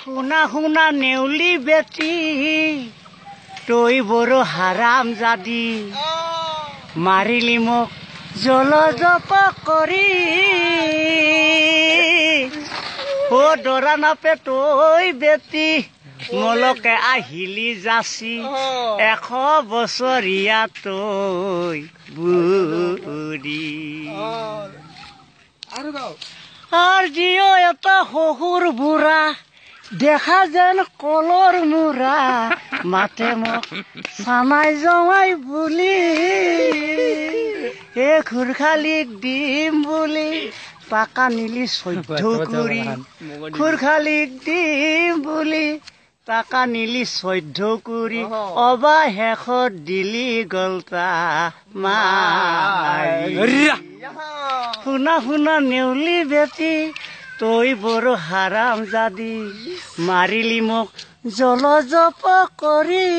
শুনা শুনা নেউলি বেটি তই বড় হাৰাম জাদি মাৰিলি মোক জলজপ কৰি ও দৰা নাপে তই বেটি মলকে আহিলি যাচি 100 বছৰীয়া তই বুঢ়ী আর জিও এটা শহুর বুড়া দেখা যেন কলর মুরা মাতে মোক সামাই জমাই বুলি এ খুরখালিক দিম বুলি পাকা নিলি 14 কুড়ি খুরখালিক দিম বুলি টাকা নিলি 14 কুড়ি অবা শেষত দিলি গলতা মাৰি শুনা শুনা নেউলি বেটি তই বড় হাৰাম জাদি মাৰিলি মোক জলজপ কৰি